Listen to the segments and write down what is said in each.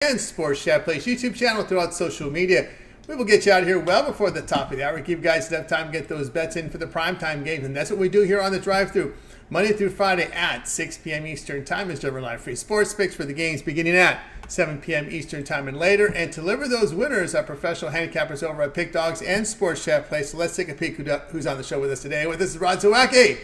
and Sports Chat Place YouTube channel throughout social media. We will get you out here well before the top of the hour. Give you guys enough time to get those bets in for the primetime games, and that's what we do here on the drive-thru Monday through Friday at 6 p.m. Eastern Time. Is deliver live free sports picks for the games beginning at 7 p.m. Eastern Time and later, and to deliver those winners are professional handicappers over at Pick Dogs and Sports Chat Place. So let's take a peek who's on the show with us today. With us is Rod Zawacki,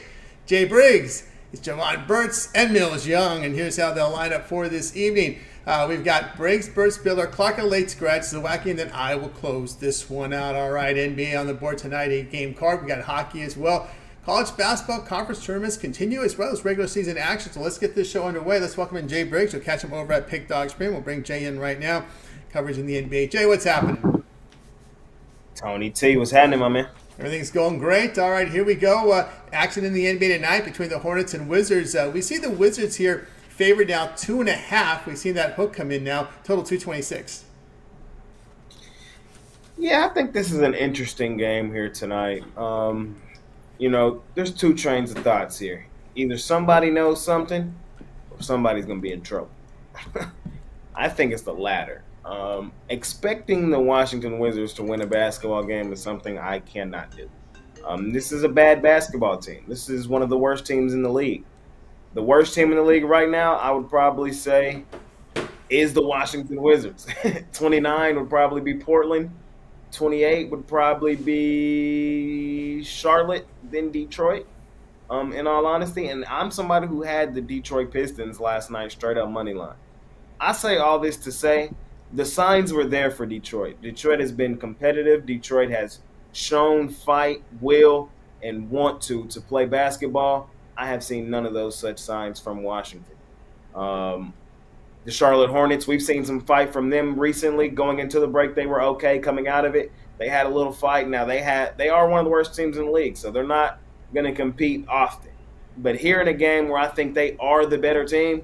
Jay Briggs, it's Javon Burtz, and Mills Young, and here's how they'll line up for this evening. We've got Briggs, Burtz, Biller, Clark, and late scratch, Zawacki, and then I will close this one out. All right, NBA on the board tonight, 8-game card. We got hockey as well. College basketball conference tournaments continue as well as regular season action. So let's get this show underway. Let's welcome in Jay Briggs. We'll catch him over at Pick Dog Spring. We'll bring Jay in right now. Coverage in the NBA. Jay, what's happening? Tony T, what's happening, my man? Everything's going great. All right, here we go. Action in the NBA tonight between the Hornets and Wizards. We see the Wizards here favored now 2.5. We've seen that hook come in now. Total 226. Yeah, I think this is an interesting game here tonight. There's two trains of thoughts here. Either somebody knows something or somebody's going to be in trouble. I think it's the latter. Expecting the Washington Wizards to win a basketball game is something I cannot do. This is a bad basketball team. This is one of the worst teams in the league. The worst team in the league right now, I would probably say, is the Washington Wizards. 29 would probably be Portland. 28 would probably be Charlotte, then Detroit, in all honesty. And I'm somebody who had the Detroit Pistons last night straight up money line. I say all this to say the signs were there for Detroit. Detroit has been competitive. Detroit has shown fight, will, and want to play basketball. I have seen none of those such signs from Washington. The Charlotte Hornets, we've seen some fight from them recently. Going into the break, they were okay. Coming out of it, they had a little fight. Now they are one of the worst teams in the league, so they're not going to compete often. But here in a game where I think they are the better team,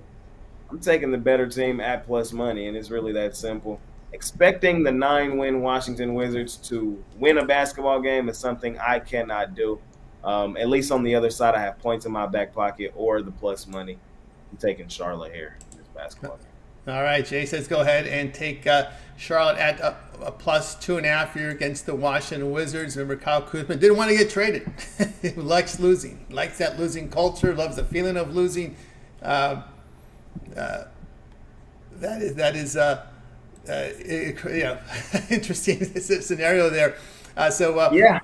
I'm taking the better team at plus money, and it's really that simple. Expecting the 9-win Washington Wizards to win a basketball game is something I cannot do. At least on the other side, I have points in my back pocket or the plus money. I'm taking Charlotte here in this basketball game. All right, Jay says go ahead and take Charlotte at a plus 2.5 here against the Washington Wizards. Remember, Kyle Kuzma didn't want to get traded. He likes losing, likes that losing culture, loves the feeling of losing. That is interesting scenario there. Yeah,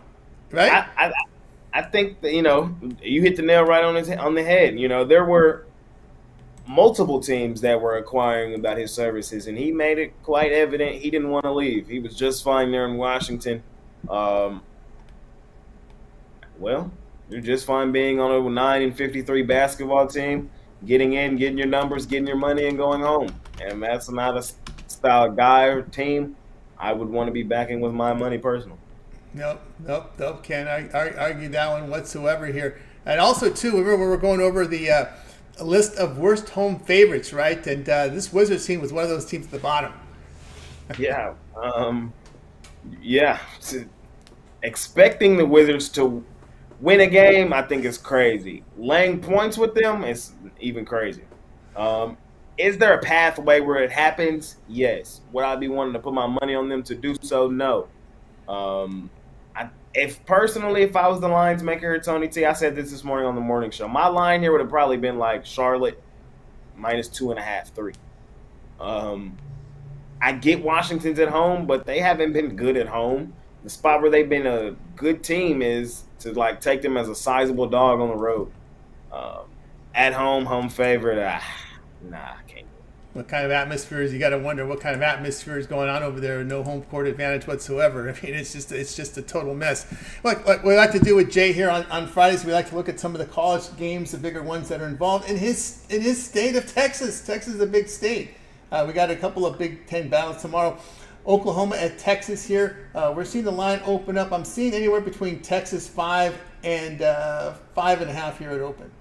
right. I think that, you hit the nail right on the head. There were multiple teams that were inquiring about his services, and he made it quite evident he didn't want to leave. He was just fine there in Washington. You're just fine being on a 9-53 basketball team, getting in, getting your numbers, getting your money, and going home. And that's not a style guy or team I would want to be backing with my money personally. Nope. Can't argue that one whatsoever here. And also, too, remember we're going over the list of worst home favorites, right? And this Wizards team was one of those teams at the bottom. Yeah. Expecting the Wizards to win a game, I think is crazy. Laying points with them is even crazy. Is there a pathway where it happens? Yes. Would I be wanting to put my money on them to do so? No. If I was the lines maker here, Tony T, I said this morning on the morning show. My line here would have probably been like Charlotte minus 2.5, 3. I get Washington's at home, but they haven't been good at home. The spot where they've been a good team is to take them as a sizable dog on the road. At home favorite. I can't. What kind of atmosphere is, you got to wonder what kind of atmosphere is going on over there. No home court advantage whatsoever. I mean, it's just a total mess. Like we like to do with Jay here on Fridays, we like to look at some of the college games, the bigger ones that are involved in his state of Texas. Texas is a big state. We got a couple of Big Ten battles tomorrow. Oklahoma at Texas here. We're seeing the line open up. I'm seeing anywhere between Texas 5 and 5.5 here at open.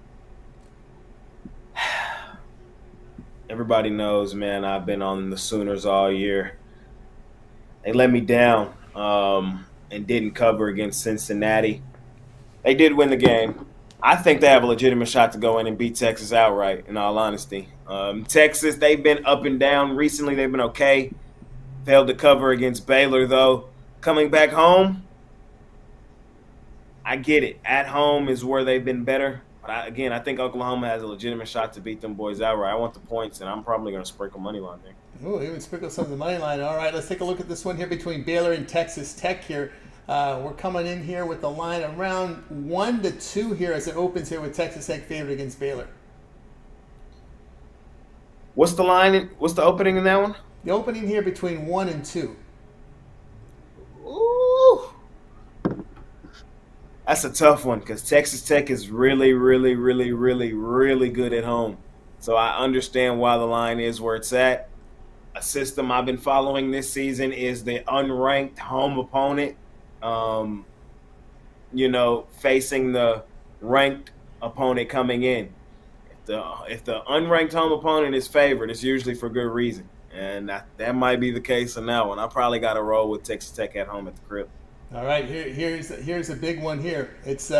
Everybody knows, man, I've been on the Sooners all year. They let me down and didn't cover against Cincinnati. They did win the game. I think they have a legitimate shot to go in and beat Texas outright, in all honesty. Texas, they've been up and down. Recently, they've been okay. Failed to cover against Baylor, though. Coming back home, I get it. At home is where they've been better. But I think Oklahoma has a legitimate shot to beat them boys outright. I want the points, and I'm probably going to sprinkle money line there. Oh, even sprinkle some of the money line. All right, let's take a look at this one here between Baylor and Texas Tech here. We're coming in here with the line around 1-2 here as it opens here with Texas Tech favored against Baylor. What's the line? What's the opening in that one? The opening here between 1 and 2. Ooh. That's a tough one because Texas Tech is really, really, really, really, really good at home. So I understand why the line is where it's at. A system I've been following this season is the unranked home opponent, facing the ranked opponent coming in. If the unranked home opponent is favored, it's usually for good reason. And that might be the case in that one. I probably got to roll with Texas Tech at home at the crib. All right, here's a big one here. It's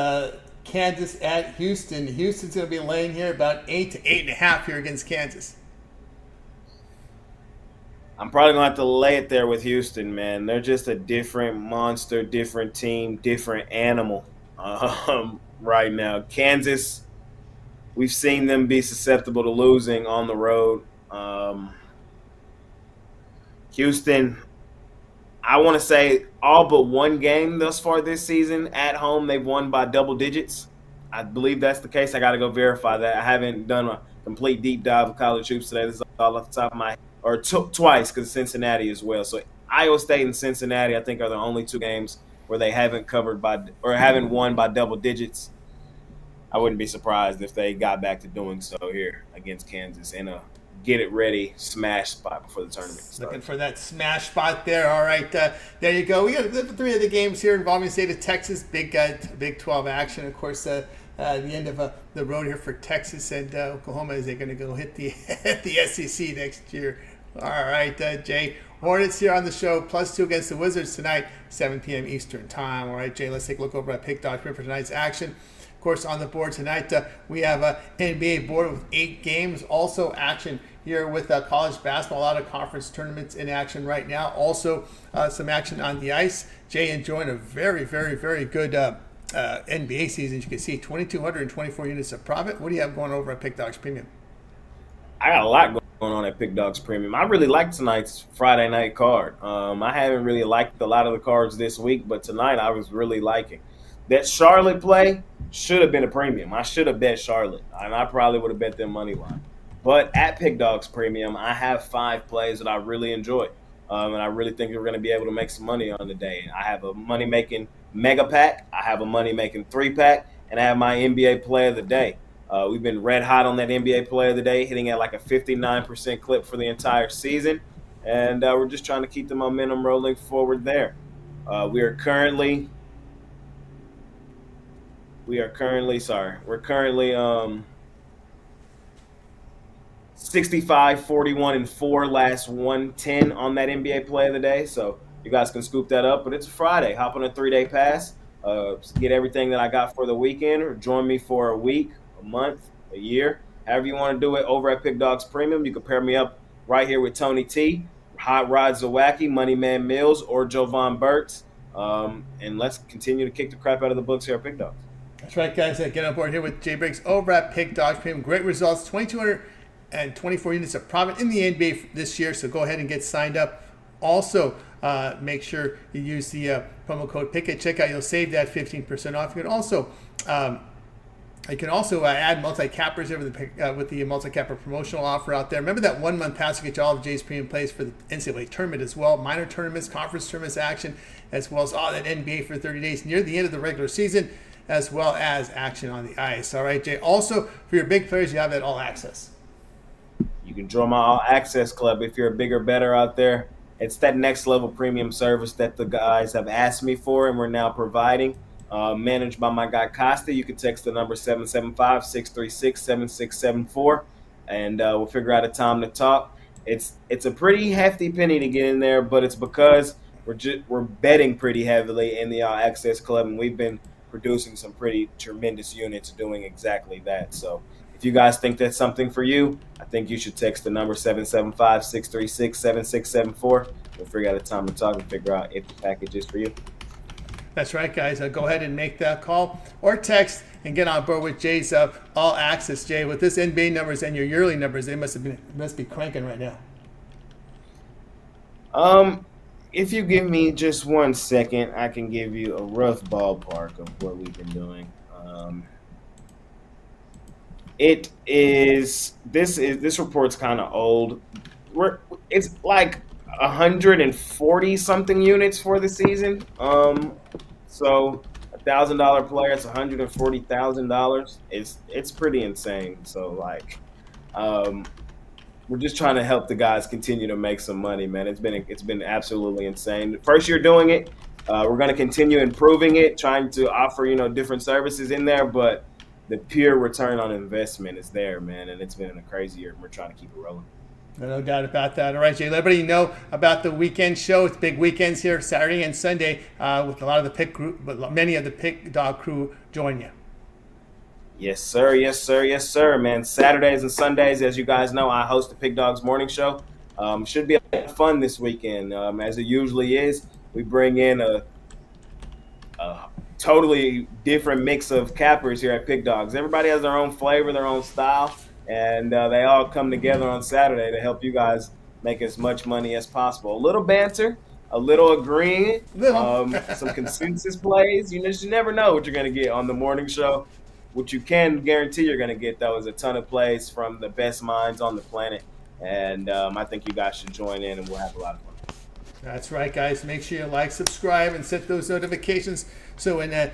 Kansas at Houston. Houston's going to be laying here about 8 to 8.5 here against Kansas. I'm probably going to have to lay it there with Houston, man. They're just a different monster, different team, different animal right now. Kansas, we've seen them be susceptible to losing on the road. Houston, I want to say all but one game thus far this season at home they've won by double digits. I believe that's the case. I got to go verify that. I haven't done a complete deep dive of college hoops today. This is all off the top of my head. Or twice because Cincinnati as well. So Iowa State and Cincinnati, I think, are the only two games where they haven't haven't won by double digits. I wouldn't be surprised if they got back to doing so here against Kansas in a get-it-ready smash spot before the tournament starts. Looking for that smash spot there. All right, there you go. We got 3 of the games here involving the state of Texas. Big 12 action, of course. The end of the road here for Texas and Oklahoma as they're going to go hit the SEC next year. All right, Jay. Hornets here on the show, +2 against the Wizards tonight, 7 p.m. Eastern time. All right, Jay, let's take a look over at Pick Dog for tonight's action. Of course, on the board tonight, we have an NBA board with 8 games. Also action here with college basketball, a lot of conference tournaments in action right now. Also some action on the ice. Jay enjoying a very, very, very good NBA season. As you can see, 2,224 units of profit. What do you have going over at Pick Dogs Premium? I got a lot going on at Pick Dogs Premium. I really liked tonight's Friday night card. I haven't really liked a lot of the cards this week, but tonight I was really liking. That Charlotte play should have been a premium. I should have bet Charlotte, and I probably would have bet them money line. But at Pick Dogs Premium, I have 5 plays that I really enjoy, and I really think we're going to be able to make some money on the day. I have a money-making mega pack, I have a money-making 3-pack, and I have my NBA play of the day. We've been red hot on that NBA play of the day, hitting at like a 59% clip for the entire season, and we're just trying to keep the momentum rolling forward there. We're currently 65, 41, and 4 last 110 on that NBA play of the day. So you guys can scoop that up. But it's a Friday. Hop on a 3-day pass. Get everything that I got for the weekend, or join me for a week, a month, a year, however you want to do it over at Pick Dogs Premium. You can pair me up right here with Tony T, Hot Rod Zawacki, Money Man Mills, or Jovan Burks. And let's continue to kick the crap out of the books here at Pick Dogs. That's right, guys. Get on board here with Jay Briggs over at Pick Dogs Premium. Great results, 2,224 units of profit in the NBA this year, so go ahead and get signed up. Also, make sure you use the promo code PICK at checkout. You'll save that 15% off. You can also add multi-cappers with the multi-capper promotional offer out there. Remember that 1-month pass to get you all of Jay's premium plays for the NCAA tournament as well, minor tournaments, conference tournaments action, as well as all that NBA for 30 days near the end of the regular season, as well as action on the ice. All right, Jay. Also, for your big players, you have that all access. You can join my all access club if you're a bigger bettor out there. It's that next level premium service that the guys have asked me for, and we're now providing. Managed by my guy Costa. You can text the number 775-636-7674, and we'll figure out a time to talk. It's a pretty hefty penny to get in there, but it's because we're betting pretty heavily in the all access club, and we've been producing some pretty tremendous units doing exactly that. So if you guys think that's something for you, I think you should text the number 775-636-7674. We'll figure out a time to talk and figure out if the package is for you. That's right, guys. Go ahead and make that call or text and get on board with Jay's All Access. Jay, with this NBA numbers and your yearly numbers, they must be cranking right now. If you give me just 1 second, I can give you a rough ballpark of what we've been doing. This report's kind of old. It's like 140 something units for the season. So $1,000 player, it's $140,000. It's pretty insane. So like, we're just trying to help the guys continue to make some money, man. It's been absolutely insane. First year doing it, we're going to continue improving it, trying to offer different services in there, but the pure return on investment is there, man, and it's been a crazy year. We're trying to keep it rolling. No doubt about that. All right, Jay, let everybody know about the weekend show. It's big weekends here, Saturday and Sunday, with a lot of the pick group, but many of the pick dog crew join you. Yes, sir. Yes, sir. Yes, sir, man. Saturdays and Sundays, as you guys know, I host the Pick Dogs Morning Show. Should be a lot of fun this weekend, as it usually is. We bring in a totally different mix of cappers here at Pick Dogs. Everybody has their own flavor, their own style, and they all come together on Saturday to help you guys make as much money as possible. A little banter, a little agreeing, some consensus plays. You never know what you're going to get on the morning show. What you can guarantee you're going to get, though, is a ton of plays from the best minds on the planet. And I think you guys should join in, and we'll have a lot of fun. That's right, guys. Make sure you like, subscribe, and set those notifications so when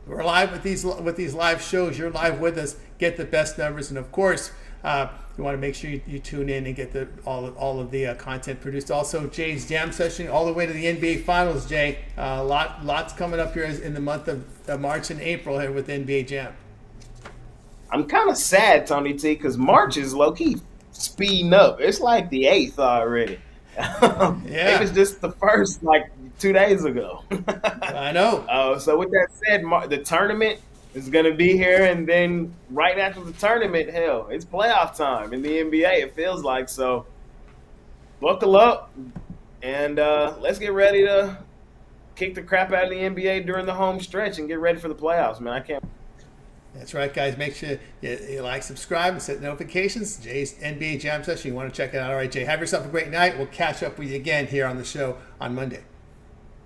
we're live with these live shows, you're live with us, get the best numbers. And, of course, you want to make sure you tune in and get all of the content produced. Also, Jay's Jam Session all the way to the NBA Finals, Jay. Lots coming up here in the month of March and April here with NBA Jam. I'm kind of sad, Tony T, because March is low-key speeding up. It's like the 8th already. Yeah. It was just the first, 2 days ago. I know. So with that said, the tournament is going to be here, and then right after the tournament, hell, it's playoff time in the NBA, it feels like. So buckle up, and let's get ready to kick the crap out of the NBA during the home stretch and get ready for the playoffs, man. I can't. That's right, guys. Make sure you like, subscribe, and set notifications. Jay's NBA Jam Session. You want to check it out. All right, Jay, have yourself a great night. We'll catch up with you again here on the show on Monday.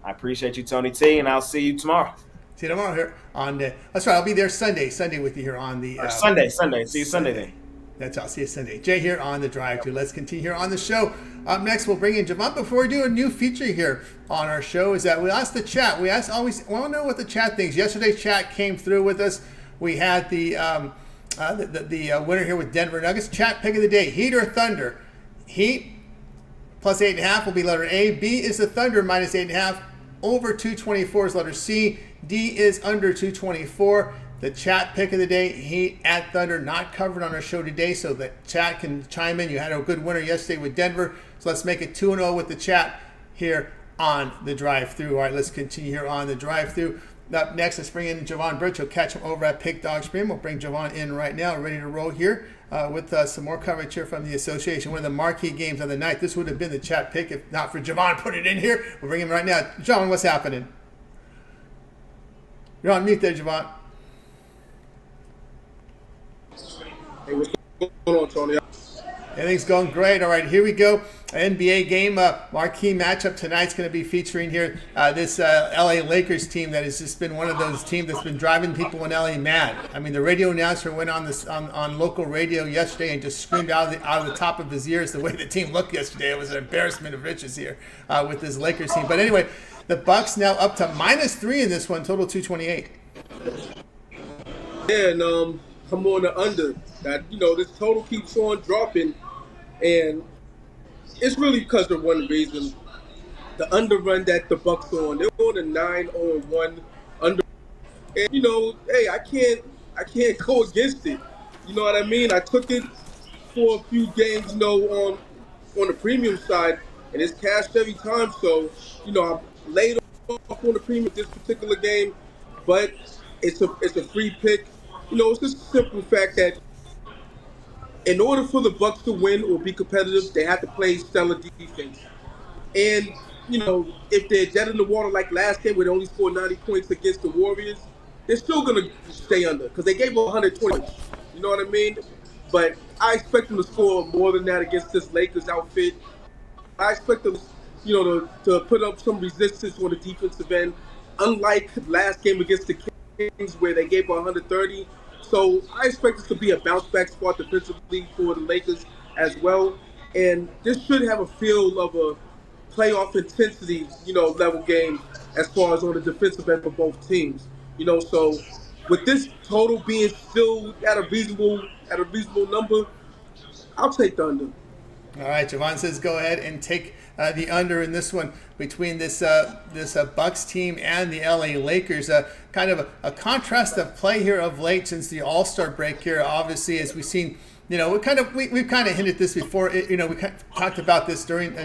I appreciate you, Tony T, and I'll see you tomorrow. See you tomorrow here on the. That's right. I'll be there Sunday with you here on the. Sunday. See you Sunday then. That's all. See you Sunday. Jay here on the Drive Thru. Let's continue here on the show. Up next, we'll bring in Javon. Before we do a new feature here on our show, is that we asked the chat. We always want to know what the chat thinks. Yesterday's chat came through with us. We had the winner here with Denver Nuggets. Chat pick of the day: Heat or Thunder? Heat plus 8.5 will be letter A. B is the Thunder minus 8.5. Over 224 is letter C. D is under 224. The chat pick of the day: Heat at Thunder. Not covered on our show today, so the chat can chime in. You had a good winner yesterday with Denver, so let's make it 2-0 with the chat here on the Drive Thru. All right, let's continue here on the Drive Thru. Up next, let's bring in Javon Birch. We'll catch him over at Pick Dog Stream. We'll bring Javon in right now, ready to roll here with some more coverage here from the association. One of the marquee games of the night. This would have been the chat pick if not for Javon put it in here. We'll bring him right now. Javon, what's happening? You're on mute there, Javon. Hey, what's going on, Tony? Everything's going great. All right, here we go. NBA game, marquee matchup tonight's going to be featuring here this LA Lakers team that has just been one of those teams that's been driving people in LA mad. I mean, the radio announcer went on local radio yesterday and just screamed out of the top of his ears the way the team looked yesterday. It was an embarrassment of riches here with this Lakers team. But anyway, the Bucks now up to -3 in this one, total 228. Yeah, and I'm on the under. That this total keeps on dropping, and it's really because of one reason: the under run that the Bucks on. They're on a 9-1 under, and hey, I can't go against it. You know what I mean? I took it for a few games, on the premium side, and it's cashed every time. So I laid off on the premium this particular game, but It's a free pick. It's just a simple fact that in order for the Bucks to win or be competitive, they have to play stellar defense. And, if they're dead in the water like last game where they only scored 90 points against the Warriors, they're still going to stay under because they gave up 120. You know what I mean? But I expect them to score more than that against this Lakers outfit. I expect them, to put up some resistance on the defensive end, unlike last game against the Kings where they gave up 130. So I expect this to be a bounce back spot defensively for the Lakers as well. And this should have a feel of a playoff intensity, level game as far as on the defensive end for both teams. So with this total being still at a reasonable number, I'll take the under. All right, Javon says go ahead and take the under in this one between this Bucks team and the LA Lakers. Kind of a contrast of play here of late since the All-Star break here. Obviously, as we've seen, we've kind of hinted this before. We talked about this during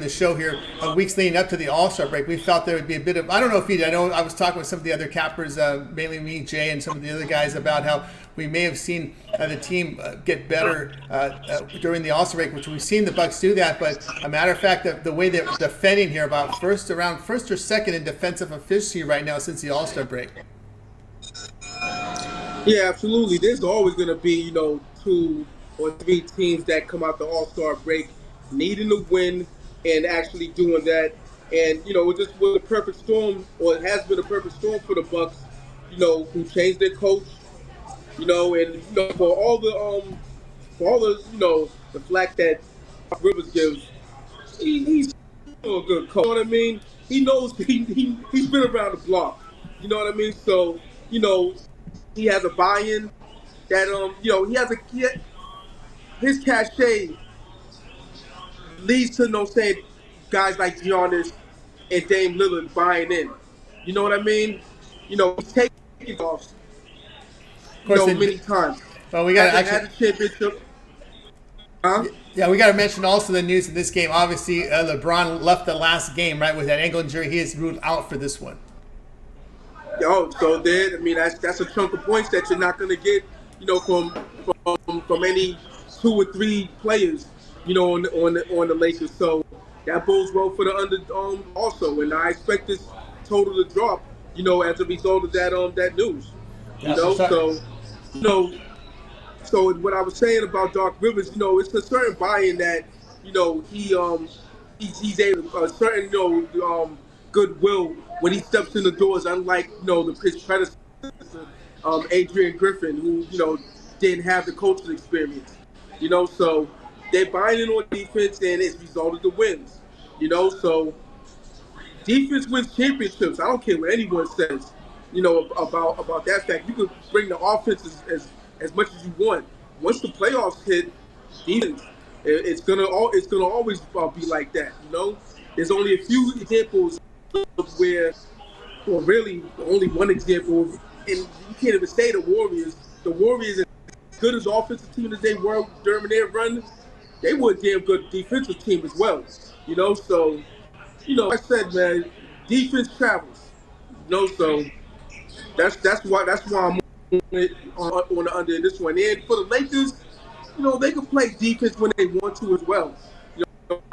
the show here, weeks leading up to the All-Star break. We felt there would be a bit of, I don't know if you did, I know I was talking with some of the other cappers, mainly me, Jay, and some of the other guys about how we may have seen the team get better during the All-Star break, which we've seen the Bucks do that. But a matter of fact, the way they're defending here, about first or second in defensive efficiency right now since the All-Star break. Yeah, absolutely. There's always going to be, 2 or 3 teams that come out the All-Star break needing to win and actually doing that. And, it just was a perfect storm, or it has been a perfect storm for the Bucks, who changed their coach, and, for all the, the flack that Rivers gives, he's still a good coach. You know what I mean? He knows he's been around the block. You know what I mean? So, he has a buy-in that, his cachet leads to saying guys like Giannis and Dame Lillard buying in. You know what I mean? He's taking off. Many times. Well, we got had a championship. Huh? Yeah, we got to mention also the news in this game. Obviously, LeBron left the last game right with that ankle injury. He is ruled out for this one. So that's a chunk of points that you're not going to get, from any 2 or 3 players. On the Lakers, so that bodes well for the under also, and I expect this total to drop, as a result of that news. So what I was saying about Doc Rivers, it's a certain buy-in that he's able a certain goodwill when he steps in the doors, unlike his predecessor, Adrian Griffin, who didn't have the coaching experience, so. They're buying in on defense, and it's resulted in wins. So defense wins championships. I don't care what anyone says, about that fact. You could bring the offense as much as you want. Once the playoffs hit, defense, it's gonna always be like that. There's only a few examples where, well, really only one example, and you can't even say the Warriors. The Warriors, as good as offensive team as they were during their run, they were a damn good defensive team as well, So, like I said, man, defense travels, So that's why I'm on the under in this one. And for the Lakers, they can play defense when they want to as well.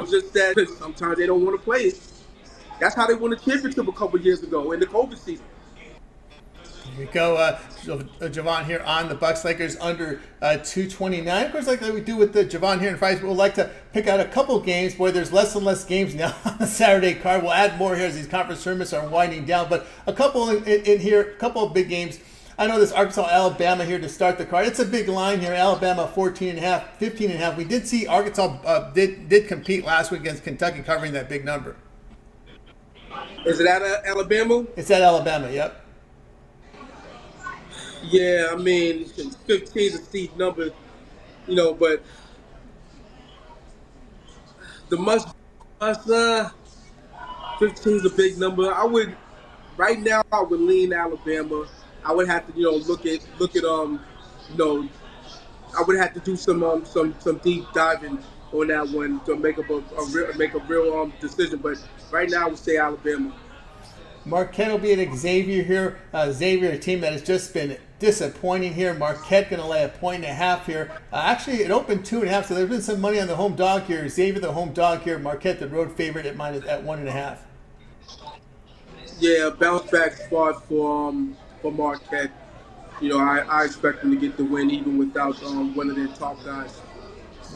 Just that sometimes they don't want to play it. That's how they won the championship a couple years ago in the COVID season. Here we go, Javon here on the Bucks Lakers under 229. Of course, like we do with the Javon here in Fridays, we'll like to pick out a couple games. Boy, there's less and less games now on the Saturday card. We'll add more here as these conference tournaments are winding down, but a couple in here, a couple of big games. I know this Arkansas-Alabama here to start the card. It's a big line here. Alabama 14.5, 15.5. We did see Arkansas did compete last week against Kentucky, covering that big number. Is it at Alabama? It's at Alabama, yep. Yeah, 15 is a steep number, but the must 15 is a big number. Right now I would lean Alabama. I would have to, look at I would have to do some deep diving on that one to make a real decision. But right now I would say Alabama. Marquette will be at Xavier here. Xavier, a team that has just been disappointing here. Marquette going to lay 1.5 here. Actually, it opened 2.5, so there's been some money on the home dog here. Xavier, the home dog here. Marquette, the road favorite at 1.5. Yeah, bounce back spot for Marquette. I expect them to get the win even without one of their top guys.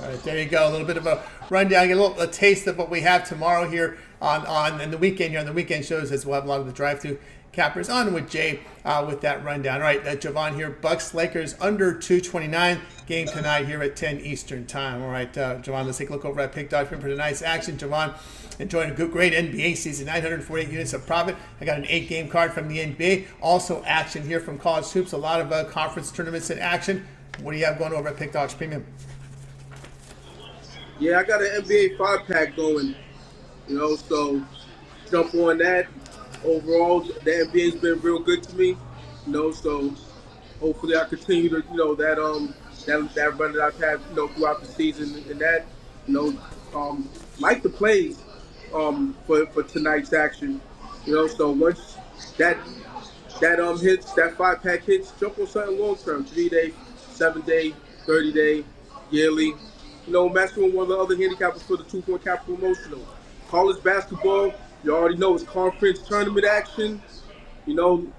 All right, there you go. A little bit of a rundown, get a taste of what we have tomorrow here on the weekend here on the weekend shows, as we'll have a lot of the drive-through cappers on with Jay with that rundown. All right, Javon here. Bucks Lakers under 229 game tonight here at 10 Eastern time. All right, Javon, let's take a look over at Pick.com for tonight's action. Javon enjoying a great NBA season, 948 units of profit. I got an 8-game card from the NBA. Also action here from college hoops. A lot of conference tournaments in action. What do you have going over at Pick Dogs Premium? Yeah, I got an NBA 5-pack going, so jump on that. Overall, the NBA's been real good to me, so hopefully I continue to, that run that I've had, throughout the season and that, like the plays for tonight's action, so once that hits, that 5-pack hits, jump on something long-term, 3-day, 7-day, 30-day, yearly. Matching with one of the other handicappers for the 2-point cap promotional. College basketball, you already know it's conference tournament action.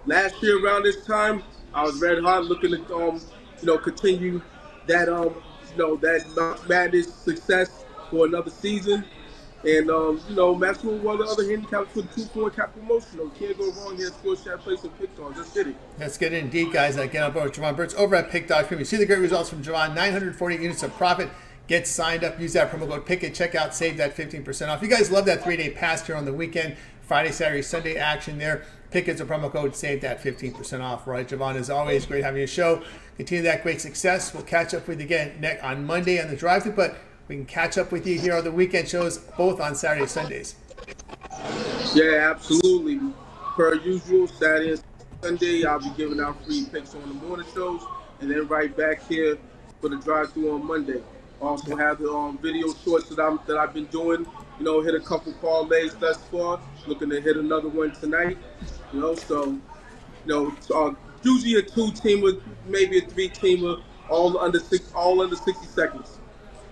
Last year around this time, I was red hot looking to, continue that, that March Madness success for another season. And, matching with one of the other handicappers for the 2-point cap promotional. Can't go wrong here. Score, play some pick dogs. Let's get it. Let's get it indeed, guys. Again, I'm Javon Burtz over at Pick Dogs Premium. See the great results from Javon, 940 units of profit. Get signed up. Use that promo code PICKIT. Check out. Save that 15% off. You guys love that 3-day pass here on the weekend. Friday, Saturday, Sunday action there. PICKIT's a promo code. Save that 15% off. Right, Javon, as always, great having you show. Continue that great success. We'll catch up with you again on Monday on the drive-thru, but we can catch up with you here on the weekend shows, both on Saturday and Sundays. Yeah, absolutely. Per usual, Saturday and Sunday, I'll be giving out free picks on the morning shows, and then right back here for the drive-thru on Monday. Also have the video shorts that I've been doing. Hit a couple parlays thus far. Looking to hit another one tonight. So usually a 2-teamer, maybe a 3-teamer, all under 60 seconds.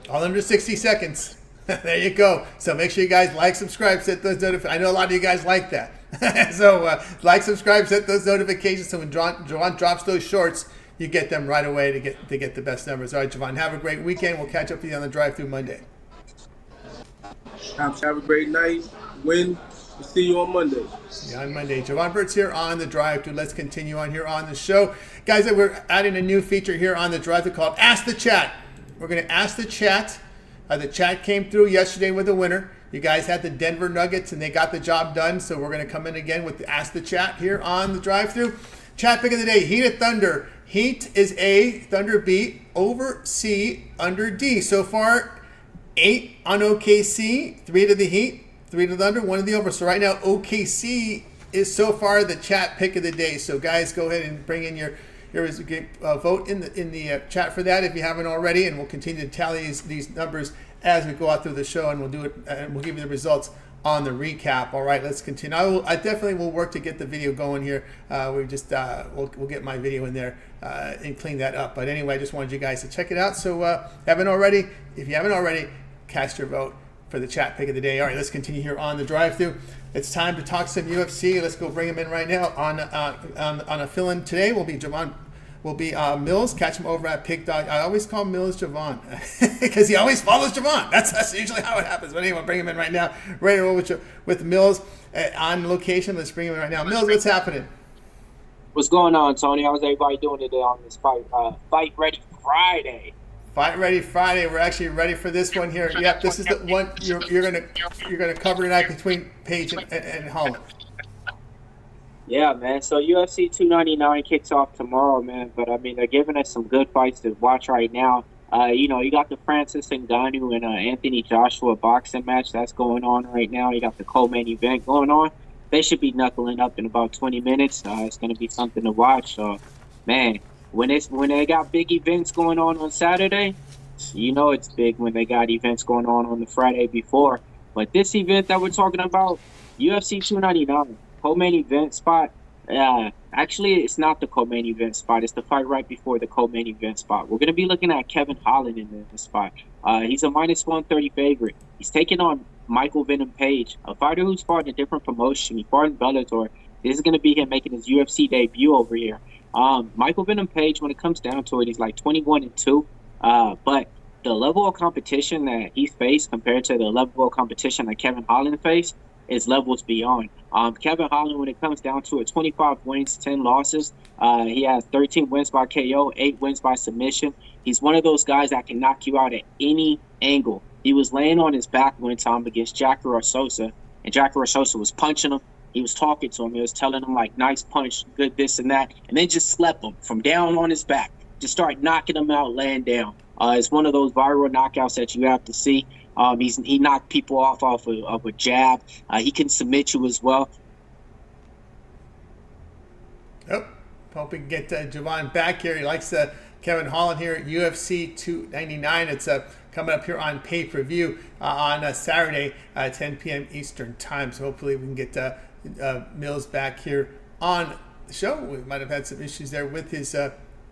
All under 60 seconds. There you go. So make sure you guys like, subscribe, set those notifications. I know a lot of you guys like that. So like, subscribe, set those notifications. So when Javon drops those shorts, you get them right away to get the best numbers. All right, Javon, have a great weekend. We'll catch up with you on the drive-thru Monday. Have a great night. We'll see you on Monday. Yeah, on Monday. Javon Burtz here on the drive-thru. Let's continue on here on the show. Guys, we're adding a new feature here on the drive-thru called Ask the Chat. We're going to ask the chat. The chat came through yesterday with a winner. You guys had the Denver Nuggets, and they got the job done. So we're going to come in again with the Ask the Chat here on the drive-thru. Chat pick of the day, Heat at Thunder. Heat is A, Thunder B, over C, under D. So far, 8 on OKC, 3 to the Heat, 3 to the Thunder, 1 to the over. So right now, OKC is so far the chat pick of the day. So guys, go ahead and bring in your vote in the chat for that if you haven't already, and we'll continue to tally these numbers as we go out through the show, and we'll do it, and we'll give you the results on the recap. All right, let's continue. I definitely will work to get the video going here. We'll get my video in there and clean that up. But anyway, I just wanted you guys to check it out. So if you haven't already, cast your vote for the chat pick of the day. All right, let's continue here on the drive-thru. It's time to talk some UFC. Let's go bring him in right now. On a fill-in today will be Javon. Will be Mills. Catch him over at Pig Dog. I always call Mills Javon because he always follows Javon. That's usually how it happens. But anyway, bring him in right now. Ready to roll with Mills on location. Let's bring him in right now. Mills, what's happening? What's going on, Tony? How's everybody doing today on this Fight Ready Friday? Fight Ready Friday. We're actually ready for this one here. Yep, this is the one you're gonna cover tonight between Page and Holland. Yeah, man. So UFC 299 kicks off tomorrow, man. But I mean, they're giving us some good fights to watch right now. You got the Francis Ngannou and Anthony Joshua boxing match that's going on right now. You got the co-main event going on. They should be knuckling up in about 20 minutes. It's going to be something to watch. So, man, when they got big events going on Saturday, it's big when they got events going on the Friday before. But this event that we're talking about, UFC 299. co-main event spot, actually, it's not the co-main event spot. It's the fight right before the co-main event spot. We're going to be looking at Kevin Holland in this spot. He's a -130 favorite. He's taking on Michael Venom Page, a fighter who's fought in a different promotion. He fought in Bellator. This is going to be him making his UFC debut over here. Michael Venom Page, when it comes down to it, he's like 21-2. But the level of competition that he's faced compared to the level of competition that Kevin Holland faced is levels beyond. Kevin Holland, when it comes down to it, 25 wins, 10 losses. He has 13 wins by KO, 8 wins by submission. He's one of those guys that can knock you out at any angle. He was laying on his back one time against Jacare Souza, and Jacare Souza was punching him. He was talking to him. He was telling him, like, nice punch, good this and that, and then just slept him from down on his back. Just start knocking him out, laying down. It's one of those viral knockouts that you have to see. He knocked people off of a jab. He can submit you as well. Yep. Hope we can get Javon back here. He likes Kevin Holland here at UFC 299. It's coming up here on pay-per-view on Saturday at 10 p.m. Eastern time. So hopefully we can get Mills back here on the show. We might have had some issues there with his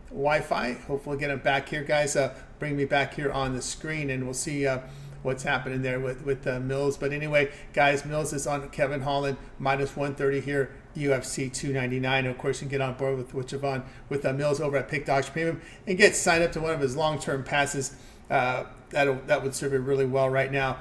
Wi-Fi. Hopefully get him back here, guys. Bring me back here on the screen, and we'll see what's happening there with Mills. But anyway, guys, Mills is on Kevin Holland, -130 here, UFC 299. Of course, you can get on board with Javon, with Mills over at Pick Dogs Premium, and get signed up to one of his long-term passes. That would serve you really well right now.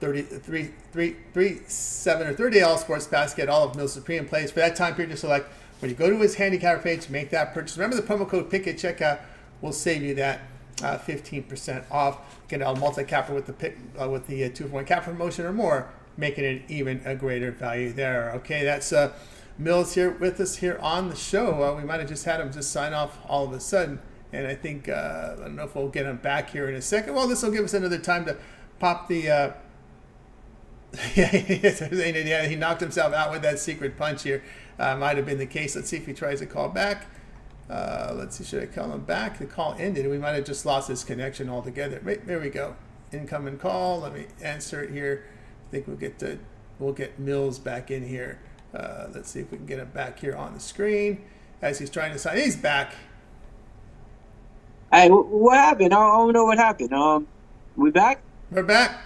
7 or 30 all sports pass, get all of Mills' Supreme plays for that time period to select. When you go to his handicapper page, make that purchase. Remember the promo code PICK at checkout will save you that 15% off. Get a multi-capper with the 2-for-1 capper promotion or more, making it even a greater value there. Okay, that's Mills here with us here on the show. We might have just had him just sign off all of a sudden, and I think I don't know if we'll get him back here in a second. Well, this will give us another time to pop the. Yeah, he knocked himself out with that secret punch here. Might have been the case. Let's see if he tries to call back. Let's see, should I call him back? The call ended. We might have just lost his connection altogether. There we go. Incoming call. Let me answer it here. I think we'll get Mills back in here. Let's see if we can get him back here on the screen as he's trying to sign. He's back. Hey, what happened? I don't know what happened. We back? We're back.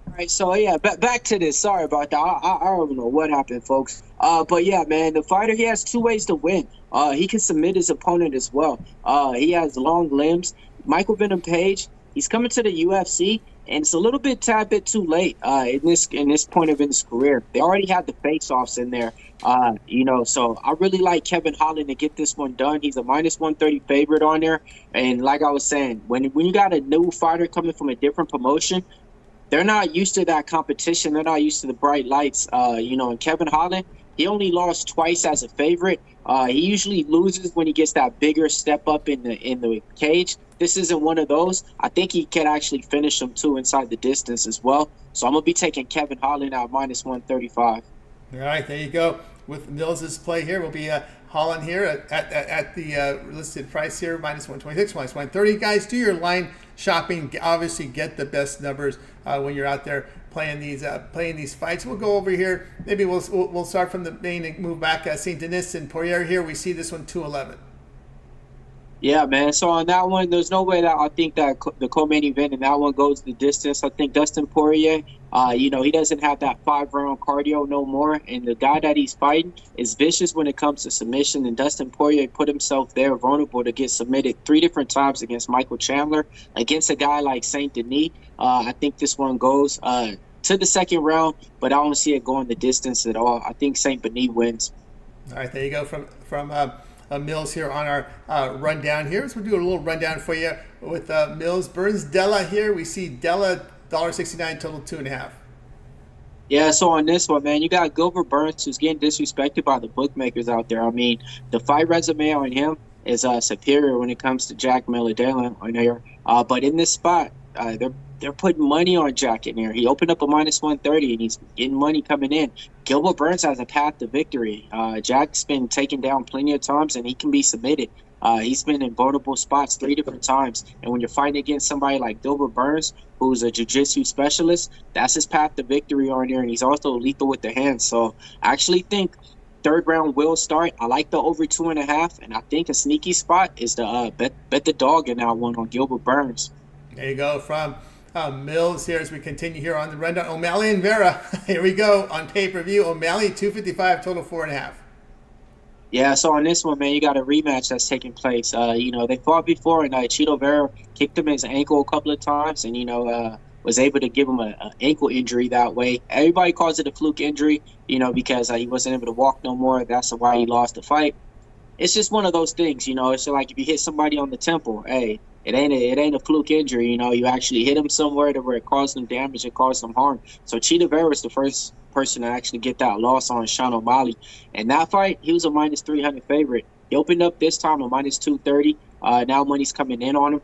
All right, so yeah, back to this. Sorry about that. I don't know what happened, folks. But yeah, man, the fighter, he has two ways to win. He can submit his opponent as well. He has long limbs. Michael Venom Page, he's coming to the UFC, and it's a little bit tad bit too late in this point of his career. They already had the face-offs in there, so I really like Kevin Holland to get this one done. He's a -130 favorite on there, and like I was saying, when you got a new fighter coming from a different promotion, they're not used to that competition. They're not used to the bright lights. And Kevin Holland, he only lost twice as a favorite. He usually loses when he gets that bigger step up in the cage. This isn't one of those. I think he can actually finish him too inside the distance as well. So I'm gonna be taking Kevin Holland out -135. All right, there you go. With Mills' play here, will be Holland here at the listed price here, -126, -130. Guys, do your line shopping. Obviously, get the best numbers when you're out there playing these fights. We'll go over here. Maybe we'll start from the main and move back. St. Denis and Poirier here. We see this one 211. Yeah, man. So on that one, there's no way that I think that the co-main event and that one goes the distance. I think Dustin Poirier, he doesn't have that 5-round cardio no more. And the guy that he's fighting is vicious when it comes to submission. And Dustin Poirier put himself there vulnerable to get submitted 3 different times against Michael Chandler. Against a guy like St. Denis, I think this one goes to the second round, but I don't see it going the distance at all. I think St. Denis wins. All right, there you go from Mills here on our rundown here. So we'll do a little rundown for you with Mills. Burns Della here. We see Della $1.69, total 2.5. Yeah, so on this one, man, you got Gilbert Burns, who's getting disrespected by the bookmakers out there. I mean, the fight resume on him is superior when it comes to Jack Milladale on here. But in this spot, they're putting money on Jack in there. He opened up a -130, and he's getting money coming in. Gilbert Burns has a path to victory. Jack's been taken down plenty of times, and he can be submitted. He's been in vulnerable spots 3 different times. And when you're fighting against somebody like Gilbert Burns, who's a jiu-jitsu specialist, that's his path to victory on there. And he's also lethal with the hands. So I actually think third round will start. I like the over 2.5. And I think a sneaky spot is to bet the dog in that one on Gilbert Burns. There you go from Mills here as we continue here on the rundown. O'Malley and Vera. Here we go on pay-per-view. O'Malley, 255, total 4.5. Yeah, so on this one, man, you got a rematch that's taking place. They fought before, and Chito Vera kicked him his ankle a couple of times, and, was able to give him an ankle injury that way. Everybody calls it a fluke injury, because he wasn't able to walk no more. That's why he lost the fight. It's just one of those things, It's like if you hit somebody on the temple, hey, it ain't a fluke injury, You actually hit him somewhere to where it caused them damage, it caused them harm. So Chito Vera is the first person to actually get that loss on Sean O'Malley. And that fight, he was a minus 300 favorite. He opened up this time a minus 230. Now money's coming in on him.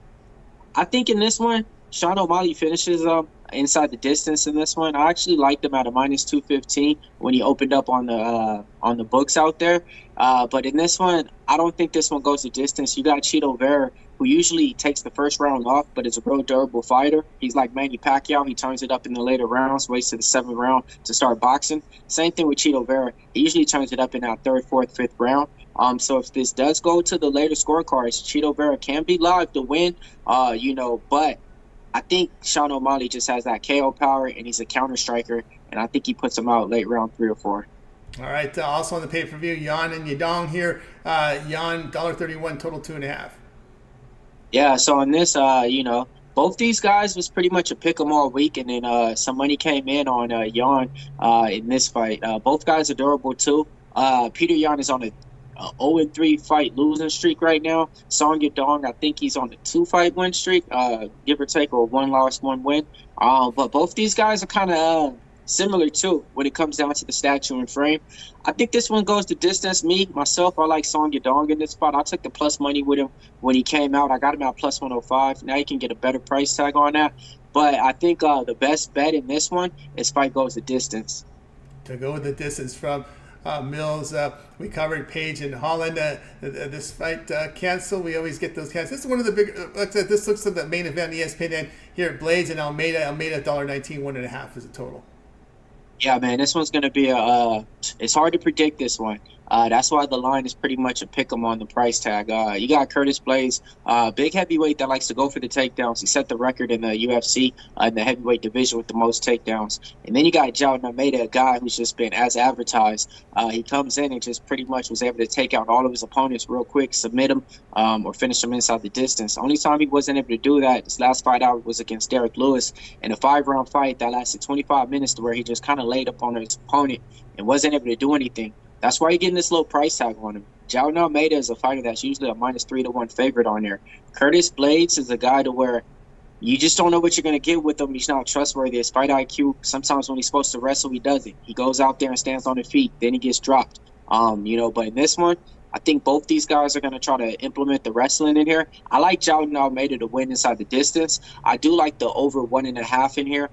I think in this one, Sean O'Malley finishes inside the distance in this one. I actually liked him at a minus 215 when he opened up on the books out there. But in this one, I don't think this one goes the distance. You got Chito Vera, who usually takes the first round off, but is a real durable fighter. He's like Manny Pacquiao. He turns it up in the later rounds, waits to the 7th round to start boxing. Same thing with Chito Vera. He usually turns it up in that 3rd, 4th, 5th round. So if this does go to the later scorecards, Chito Vera can be live to win, but I think Sean O'Malley just has that KO power, and he's a counter striker, and I think he puts him out late round 3 or 4. All right, also on the pay-per-view, Yan and Yadong here. Yan, $1.31, total 2.5. Yeah, so on this, both these guys was pretty much a pick 'em all week, and then some money came in on Yan in this fight. Both guys are durable too. Peter Yan is on a 0-3 fight losing streak right now. Song Yadong, I think he's on a 2-fight win streak, give or take, or 1 loss, 1 win. But both these guys are kind of similar too when it comes down to the stature and frame. I think this one goes the distance. Myself, I like Song Yadong in this spot. I took the plus money with him when he came out. I got him at plus 105. Now you can get a better price tag on that. But I think the best bet in this one is fight goes the distance. To go with the distance from Mills, we covered Page and Holland. This fight canceled. We always get those canceled. This is one of the big. This looks like the main event ESPN here at Blades and Almeida. Almeida $1.19, 1.5 is a total. Yeah, man, this one's going to be it's hard to predict this one. That's why the line is pretty much a pick 'em on the price tag. You got Curtis Blades, big heavyweight that likes to go for the takedowns. He set the record in the UFC in the heavyweight division with the most takedowns. And then you got Jailton Almeida, a guy who's just been as advertised. He comes in and just pretty much was able to take out all of his opponents real quick, submit them, or finish them inside the distance. Only time he wasn't able to do that, his last fight out was against Derek Lewis in a 5-round fight that lasted 25 minutes to where he just kind of laid up on his opponent and wasn't able to do anything. That's why you're getting this low price tag on him. Jailton Almeida is a fighter that's usually a minus 3-1 favorite on there. Curtis Blades is a guy to where you just don't know what you're going to get with him. He's not trustworthy. His fight IQ, sometimes when he's supposed to wrestle, he doesn't. He goes out there and stands on his feet. Then he gets dropped. But in this one, I think both these guys are going to try to implement the wrestling in here. I like Jailton Almeida to win inside the distance. I do like the over 1.5 in here,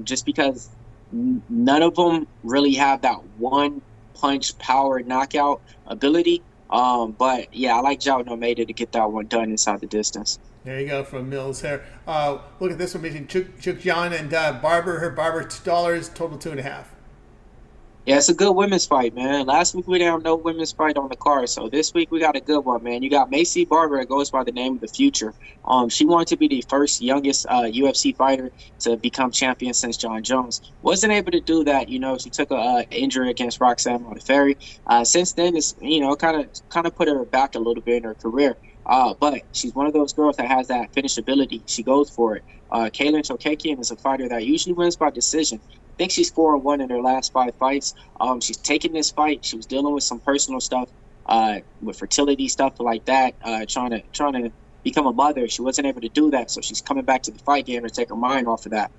just because none of them really have that one punch power knockout ability. But yeah, I like Jailton Almeida to get that one done inside the distance. There you go from Mills here. Look at this one between Chuk John and Barber. Barber $2, total 2.5. Yeah, it's a good women's fight, man. Last week we didn't have no women's fight on the card, so this week we got a good one, man. You got Macy Barber, that goes by the name of the Future. She wanted to be the first youngest UFC fighter to become champion since John Jones. Wasn't able to do that, She took a injury against Roxanne Modafferi. Since then, it's kind of put her back a little bit in her career. But she's one of those girls that has that finishability. She goes for it. Kaylin Chokakian is a fighter that usually wins by decision. I think she's 4-1 in her last 5 fights. She's taking this fight. She was dealing with some personal stuff, with fertility stuff like that, trying to become a mother. She wasn't able to do that, so she's coming back to the fight game to take her mind off of that.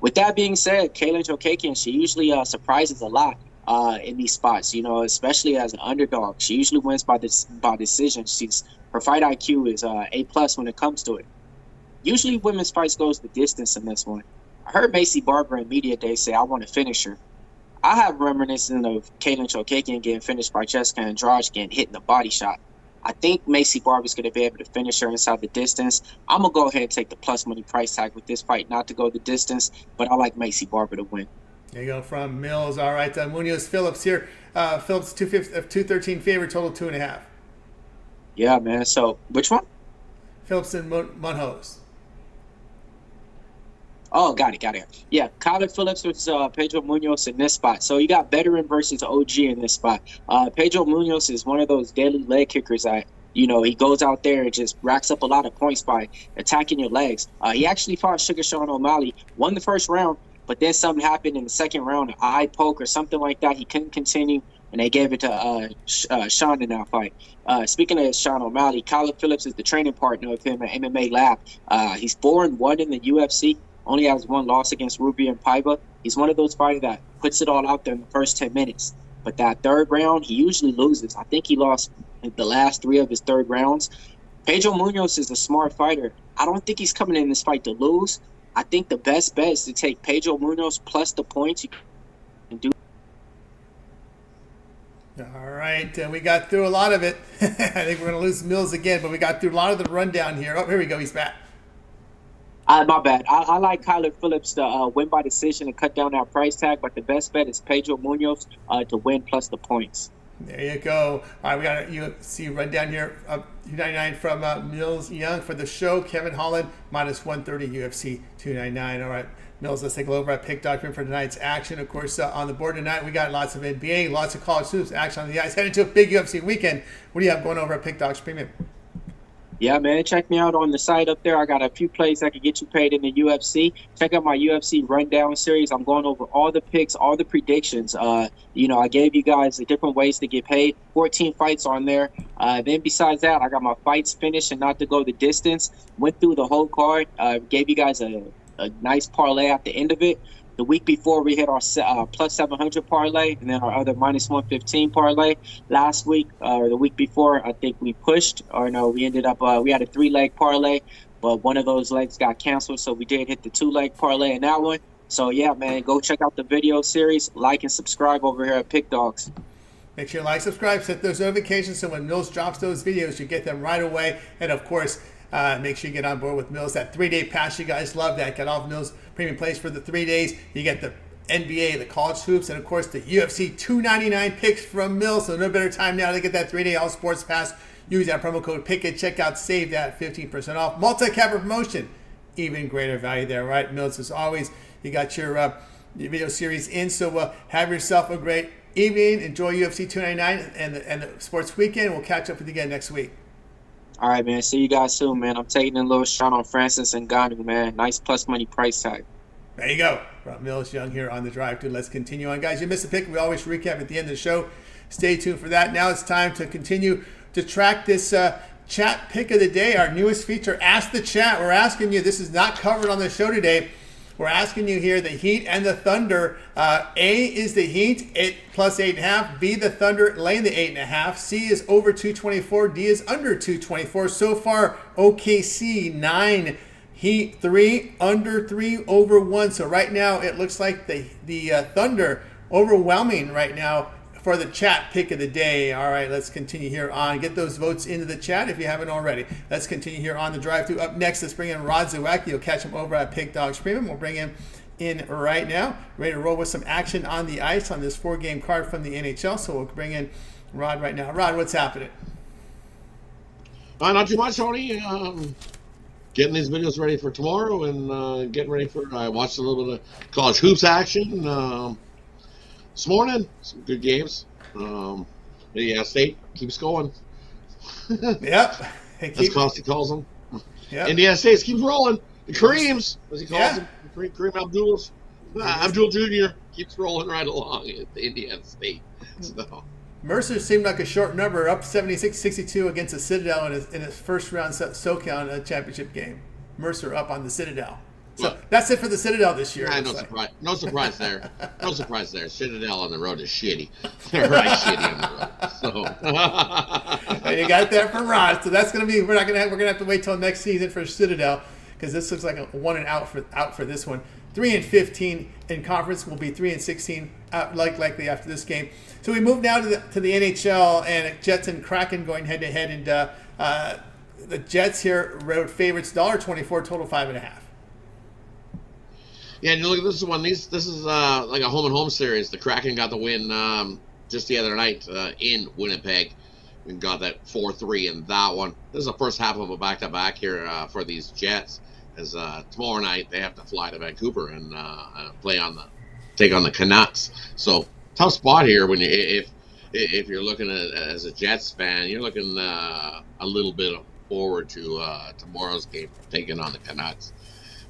With that being said, Kaylin Chokakian, she usually surprises a lot in these spots, especially as an underdog. She usually wins by decision. Her fight IQ is A+ when it comes to it. Usually women's fights goes the distance in this one. I heard Macy Barber in media day say, I want to finish her. I have reminiscent of Kaylin Chokakian getting finished by Jessica Andrade getting hit in the body shot. I think Macy Barber's going to be able to finish her inside the distance. I'm going to go ahead and take the plus money price tag with this fight, not to go the distance, but I like Macy Barber to win. There you go from Mills. All right, Munoz Phillips here. Phillips 213 favorite, total 2.5. Yeah, man. So which one? Phillips and Munoz. Oh, got it. Yeah, Kyler Phillips versus Pedro Munoz in this spot. So you got veteran versus OG in this spot. Pedro Munoz is one of those daily leg kickers that, he goes out there and just racks up a lot of points by attacking your legs. He actually fought Sugar Sean O'Malley, won the first round, but then something happened in the second round, an eye poke or something like that. He couldn't continue, and they gave it to Sean in that fight. Speaking of Sean O'Malley, Kyler Phillips is the training partner of him at MMA Lab. He's 4-1 in the UFC. Only has one loss against Rubian Paiva. He's one of those fighters that puts it all out there in the first 10 minutes. But that third round, he usually loses. I think he lost the last 3 of his third rounds. Pedro Munoz is a smart fighter. I don't think he's coming in this fight to lose. I think the best bet is to take Pedro Munoz plus the points you can do. All right, we got through a lot of it. I think we're going to lose Mills again, but we got through a lot of the rundown here. Oh, here we go. He's back. My bad. I like Kyler Phillips to win by decision and cut down that price tag, but the best bet is Pedro Munoz to win plus the points. There you go. All right, we got a UFC rundown here. 299 from Mills Young for the show. Kevin Holland, minus 130 UFC 299. All right, Mills, let's take a look over at Pick Document for tonight's action. Of course, on the board tonight, we got lots of NBA, lots of college hoops action on the ice. Heading to a big UFC weekend. What do you have going over at Pick Docs Premium? Yeah, man, check me out on the site up there. I got a few plays that could get you paid in the UFC. Check out my UFC Rundown series. I'm going over all the picks, all the predictions. I gave you guys the different ways to get paid. 14 fights on there. Then besides that, I got my fights finished and not to go the distance. Went through the whole card. Gave you guys a nice parlay at the end of it. The week before, we hit our plus 700 parlay and then our other minus 115 parlay. Last week, or the week before, I think we pushed, or no, we ended up, we had a 3-leg parlay, but one of those legs got canceled, so we did hit the 2-leg parlay in that one. So, yeah, man, go check out the video series, like and subscribe over here at Pick Dogs. Make sure you like, subscribe, set those notifications so when Mills drops those videos, you get them right away. And, of course, make sure you get on board with Mills. That 3-day pass, you guys love that. Get all of Mills premium plays for the 3 days. You get the NBA, the college hoops, and of course the UFC 299 picks from Mills. So no better time now to get that 3-day all sports pass. Use that promo code PICKIT. Check out, save that 15% off. Multi-capper promotion, even greater value there, right? Mills, as always, you got your video series in. So have yourself a great evening. Enjoy UFC 299 and the sports weekend. We'll catch up with you again next week. All right, man. See you guys soon, man. I'm taking a little shot on Francis Ngannou, man. Nice plus money price tag. There you go. Rob Mills Young here on the drive to. Let's continue on, guys. You missed a pick. We always recap at the end of the show. Stay tuned for that. Now it's time to continue to track this chat pick of the day, our newest feature, Ask the Chat. We're asking you, this is not covered on the show today. We're asking you here, the Heat and the Thunder. A is the Heat, plus 8.5. B, the Thunder, laying the 8.5. C is over 224. D is under 224. So far, OKC 9, Heat 3, under 3, over 1. So right now, it looks like the Thunder overwhelming right now for the chat pick of the day. All right, let's continue here on. Get those votes into the chat if you haven't already. Let's continue here on the drive-thru. Up next, let's bring in Rod Zawacki. You'll catch him over at Pick Dogs Premium. We'll bring him in right now. Ready to roll with some action on the ice on this 4-game card from the NHL. So we'll bring in Rod right now. Rod, what's happening? Not too much, Tony. Getting these videos ready for tomorrow and getting ready for. I watched a little bit of college hoops action. This morning, some good games. Indiana State keeps going. Yep. As Costa calls them. Yep. Indiana State keeps rolling. The Kareems, as he calls them. Kareem Abdul Jr. keeps rolling right along at the Indiana State. So. Mercer seemed like a short number, up 76-62 against the Citadel in his first round SoCal championship game. Mercer up on the Citadel. So that's it for the Citadel this year. No surprise there. No surprise there. Citadel on the road is shitty. They're right shitty on the road. So you got that from Rod. So that's gonna be. We're gonna have to wait till next season for Citadel because this looks like a 1 and out for this one. 3-15 in conference. Will be 3-16 likely after this game. So we move now to the NHL, and Jets and Kraken going head to head, and the Jets here road favorites, $1.24, total 5.5. Yeah, and you look at this one. This is like a home and home series. The Kraken got the win just the other night in Winnipeg. We got that 4-3 in that one. This is the first half of a back-to-back here for these Jets. As tomorrow night they have to fly to Vancouver and take on the Canucks. So tough spot here when if you're looking at as a Jets fan, you're looking a little bit forward to tomorrow's game, taking on the Canucks,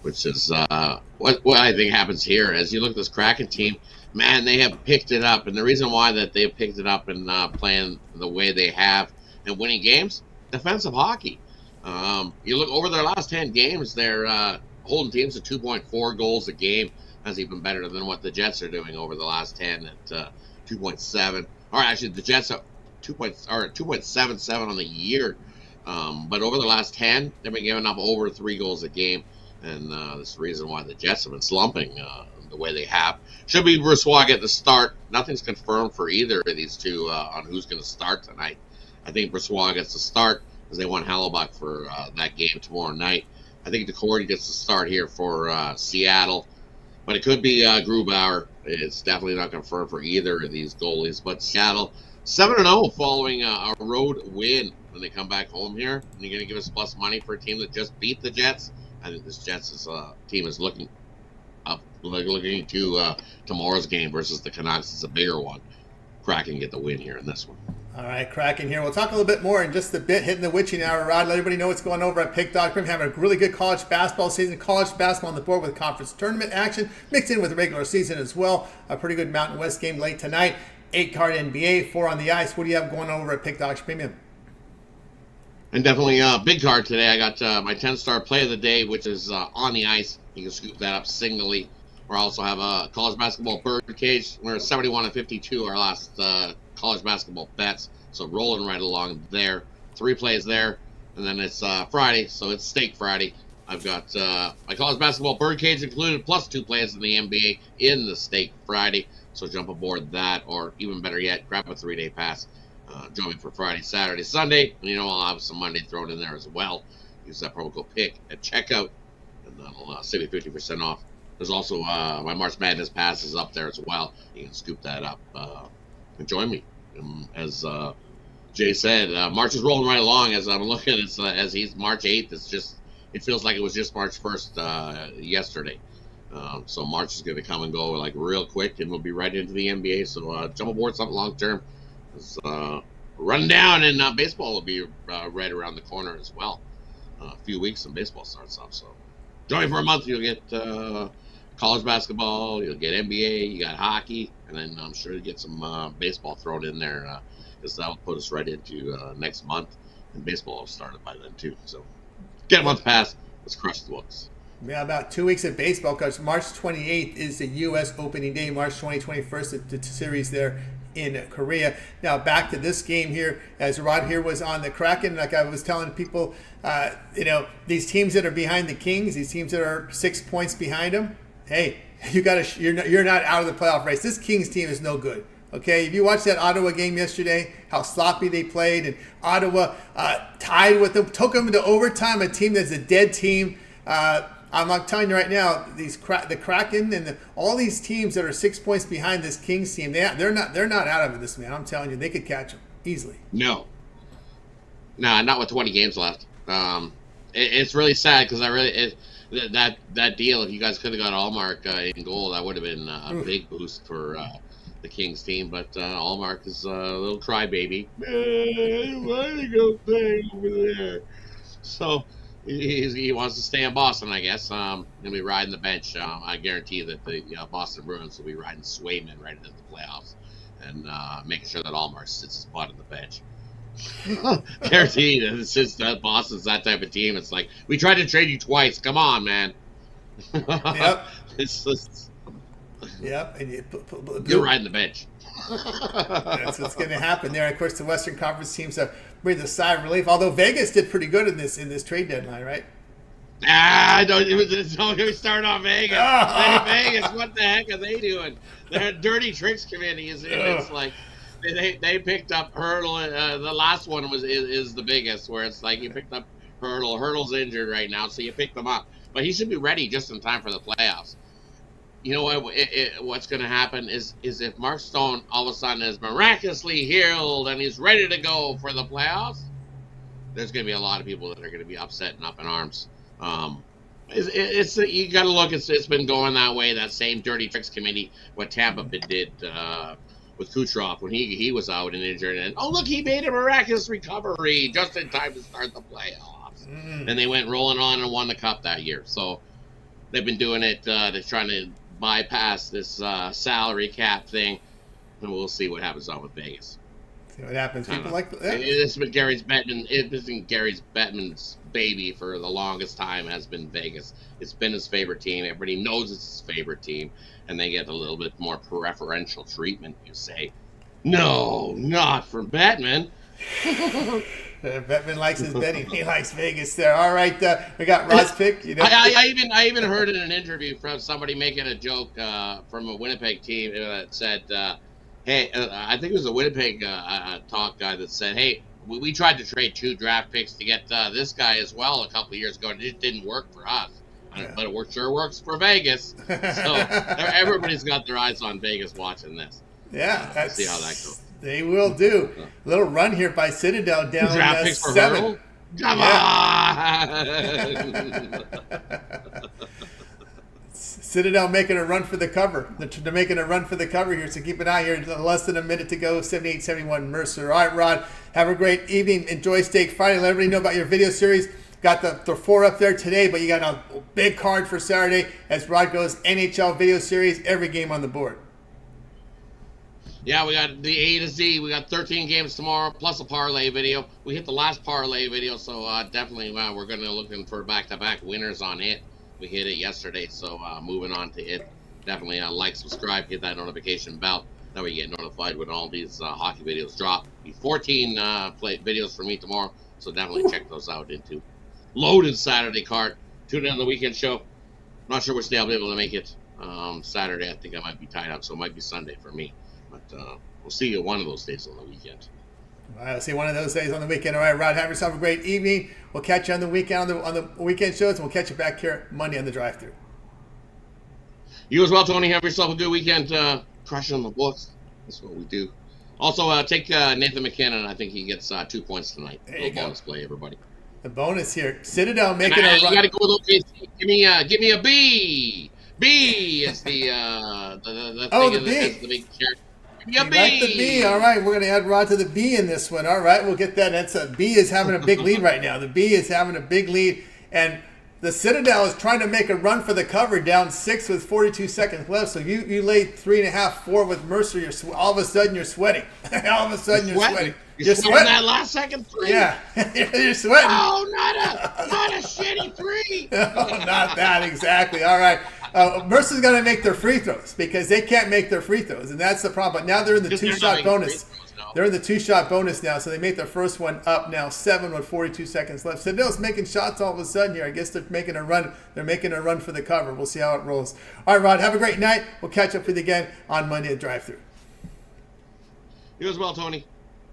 which is what I think happens here. As you look at this Kraken team, man, they have picked it up, and the reason why that they've picked it up and playing the way they have and winning games, defensive hockey. You look over their last 10 games, they're holding teams to 2.4 goals a game. That's even better than what the Jets are doing over the last 10 at 2.7. Or actually, the Jets are 2.77 on the year. But over the last 10, they've been giving up over 3 goals a game. And that's the reason why the Jets have been slumping the way they have. Should be Brossoit at the start. Nothing's confirmed for either of these two on who's going to start tonight. I think Brossoit gets the start because they want Hellebuck for that game tomorrow night. I think DeCord gets the start here for Seattle. But it could be Grubauer. It's definitely not confirmed for either of these goalies. But Seattle, 7-0 following a road win when they come back home here. And you're going to give us plus money for a team that just beat the Jets. I think this Jets team is looking to tomorrow's game versus the Canucks. It's a bigger one. Kraken get the win here in this one. All right, Kraken here. We'll talk a little bit more in just a bit, hitting the witching hour, Rod. Let everybody know what's going over at Pick.com. Having a really good college basketball season. College basketball on the board with conference tournament action, mixed in with the regular season as well. A pretty good Mountain West game late tonight. 8-card NBA, 4 on the ice. What do you have going over at Pick.com Premium? And definitely a big card today. I got my 10-star play of the day, which is on the ice. You can scoop that up singly. We also have a college basketball birdcage. We're 71-52 our last college basketball bets. So rolling right along there. 3 plays there. And then it's Friday, so it's Steak Friday. I've got my college basketball birdcage included, plus 2 plays in the NBA in the Steak Friday. So jump aboard that, or even better yet, grab a 3-day pass. Join me for Friday, Saturday, Sunday. And I'll have some Monday thrown in there as well. Use that promo code PICK at checkout, and that'll save you 50% off. There's also my March Madness pass is up there as well. You can scoop that up and join me. As Jay said, March is rolling right along. As I'm looking, as he's March 8th. It feels like it was just March 1st yesterday. So March is going to come and go like real quick, and we'll be right into the NBA. So jump aboard something long term. Run down, and baseball will be right around the corner as well. A few weeks and baseball starts up. So join me for a month. You'll get college basketball, you'll get NBA, you got hockey, and then I'm sure you get some baseball thrown in there because that'll put us right into next month, and baseball will start by then too. So get a month pass. Let's crush the books. Yeah, about 2 weeks of baseball because March 28th is the U.S. opening day. March 21st, the series there in Korea. Now back to this game here, as Rod here was on the Kraken. Like I was telling people, these teams that are behind the Kings, these teams that are 6 points behind them. Hey, you're not out of the playoff race. This Kings team is no good. Okay, if you watched that Ottawa game yesterday, how sloppy they played, and Ottawa tied with them, took them into overtime. A team that's a dead team. I'm telling you right now, the Kraken and all these teams that are 6 points behind this Kings team, they're not out of this, man. I'm telling you, they could catch them easily. No, not with 20 games left. It's really sad because that deal. If you guys could have got Allmark in goal, that would have been a big boost for the Kings team. But Allmark is a little crybaby. I want to go play over there. So. He wants to stay in Boston, I guess. He'll be riding the bench. I guarantee that the Boston Bruins will be riding Swayman right into the playoffs and making sure that Allmark sits his butt on the bench. Guaranteed. Since that Boston's that type of team, it's like, we tried to trade you twice. Come on, man. Yep. It's just... Yep. And you're riding the bench. That's what's going to happen there. Of course, the Western Conference teams have breathed a sigh of relief. Although Vegas did pretty good in this trade deadline, right? Don't even start on Vegas. Vegas, what the heck are they doing? Their dirty tricks committee it's like they picked up Hurdle. The last one is the biggest, where it's like you picked up Hurdle. Hurdle's injured right now, so you picked him up, but he should be ready just in time for the playoffs. You know what? What's going to happen is if Mark Stone all of a sudden is miraculously healed and he's ready to go for the playoffs, there's going to be a lot of people that are going to be upset and up in arms. It's you got to look. It's been going that way. That same dirty tricks committee, what Tampa did with Kucherov when he was out and injured, and look, he made a miraculous recovery just in time to start the playoffs, and they went rolling on and won the cup that year. So they've been doing it. They're trying to bypass this salary cap thing, and we'll see what happens on with Vegas. See what happens. People like it's been Gary's Bettman. It's been Gary's Bettman's baby for the longest time. Has been Vegas. It's been his favorite team. Everybody knows it's his favorite team, and they get a little bit more preferential treatment. You say, no, not for Bettman. Bettman likes his betting. He likes Vegas there. All right, we got Rod's pick. You know, I even heard in an interview from somebody making a joke from a Winnipeg team that said. Hey, I think it was a Winnipeg talk guy that said, hey, we tried to trade 2 draft picks to get this guy as well a couple of years ago, and it didn't work for us. But it sure works for Vegas. So everybody's got their eyes on Vegas watching this. Yeah. See how that goes. They will do. A little run here by Citadel down 2 draft picks for 7. Hurdle? Come on! Citadel making a run for the cover. They're making a run for the cover here, so keep an eye here. Less than a minute to go, 78-71 Mercer. All right, Rod, have a great evening. Enjoy Steak Friday. Let everybody know about your video series. Got the 4 up there today, but you got a big card for Saturday as Rod goes NHL video series, every game on the board. Yeah, we got the A to Z. We got 13 games tomorrow, plus a parlay video. We hit the last parlay video, so definitely we're going to looking for back-to-back winners on it. We hit it yesterday, so moving on to it. Definitely like, subscribe, hit that notification bell. That way you get notified when all these hockey videos drop. 14 videos for me tomorrow, so definitely check those out into loaded Saturday card. Tune in on the weekend show. Not sure which day I'll be able to make it. Saturday, I think I might be tied up, so it might be Sunday for me. But we'll see you one of those days on the weekend. All right, I'll see one of those days on the weekend. All right, Rod, have yourself a great evening. We'll catch you on the weekend on the weekend shows, and we'll catch you back here Monday on the drive-thru. You as well, Tony. Have yourself a good weekend. Crushing the books. That's what we do. Also, take Nathan McKinnon. I think he gets 2 points tonight. There you go. Bonus play, everybody. The bonus here. Citadel making a run. You got to go with OKC. Give me a B. B is the the thing. B. Is the big character. You like the B. All right, we're going to add Rod to the B in this one. All right, we'll get that. That's a B is having a big lead right now. The B is having a big lead, and the Citadel is trying to make a run for the cover, down 6 with 42 seconds left. So you laid 3.5, 4 with Mercer. All of a sudden you're sweating. All of a sudden you're sweating. You're sweating that last second 3. Yeah, you're sweating. Oh, not a shitty 3. Oh, not that exactly. All right. Mercer's going to make their free throws because they can't make their free throws, and that's the problem. But now they're in the 2-shot bonus. They're in the 2-shot bonus now, so they made their first one up now, 7 with 42 seconds left. Citadel's making shots all of a sudden here. I guess they're making a run. They're making a run for the cover. We'll see how it rolls. All right, Rod, have a great night. We'll catch up with you again on Monday at drive-thru. You as well, Tony.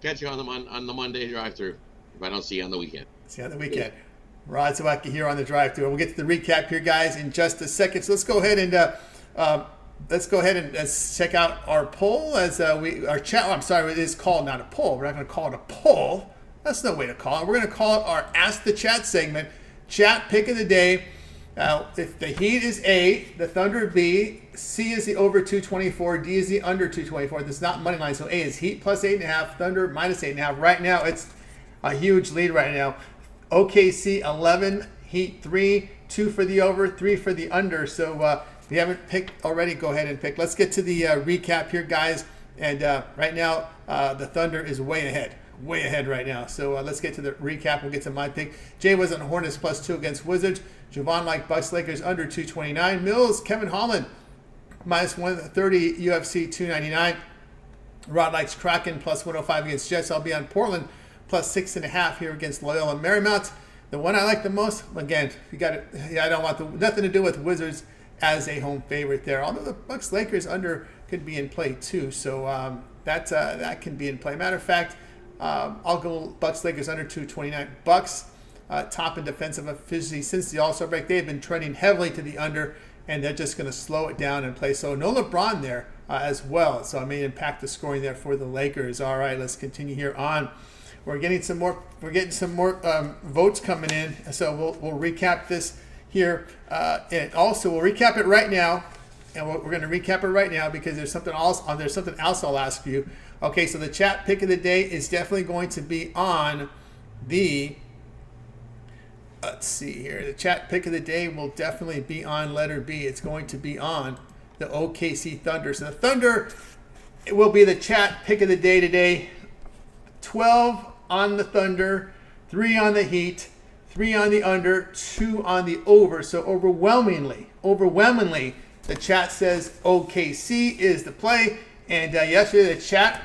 Catch you on the Monday drive-thru if I don't see you on the weekend. See you on the weekend. Rod Zawacki here on the drive-thru. We'll get to the recap here, guys, in just a second. So let's go ahead and check out our poll our chat. I'm sorry, it is called not a poll. We're not going to call it a poll. That's no way to call it. We're going to call it our Ask the Chat segment. Chat pick of the day. If the Heat is A, the Thunder B, C is the over 224, D is the under 224. This is not money line, so A is Heat plus 8.5, Thunder minus 8.5. Right now, it's a huge lead right now. OKC 11, Heat 3, 2 for the over, 3 for the under. So if you haven't picked already, go ahead and pick. Let's get to the recap here, guys. And right now, the Thunder is way ahead right now. So let's get to the recap. We'll get to my pick. Jay was on Hornets plus 2 against Wizards. Javon like Bucks Lakers under 229. Mills, Kevin Holland minus 130, UFC 299. Rod likes Kraken plus 105 against Jets. I'll be on Portland plus 6.5 here against Loyola Marymount. The one I like the most, again, I don't want nothing to do with Wizards as a home favorite there. Although the Bucks Lakers under could be in play too, so that can be in play. Matter of fact, I'll go Bucks Lakers under 229. Bucks top in defensive efficiency since the All-Star break. They've been trending heavily to the under, and they're just going to slow it down and play. So no LeBron there as well. So it may impact the scoring there for the Lakers. All right, let's continue here on. We're getting some more votes coming in. So we'll recap this here. And also we'll recap it right now. And we're going to recap it right now because there's something else I'll ask you. Okay, so the chat pick of the day is definitely going to be on the. Let's see here. The chat pick of the day will definitely be on letter B. It's going to be on the OKC Thunder. So the Thunder, it will be the chat pick of the day today. 12 on the Thunder, 3 on the Heat, 3 on the under, 2 on the over. So overwhelmingly, the chat says OKC is the play. And yesterday the chat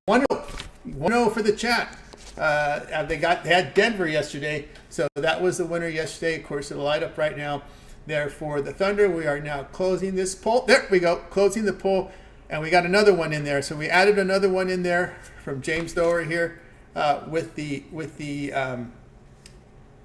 1-0 for the chat. They had Denver yesterday, so that was the winner yesterday. Of course, it'll light up right now there for the Thunder. We are now closing this poll. There we go, closing the poll, and we got another one in there. So we added another one in there from James Dower here with the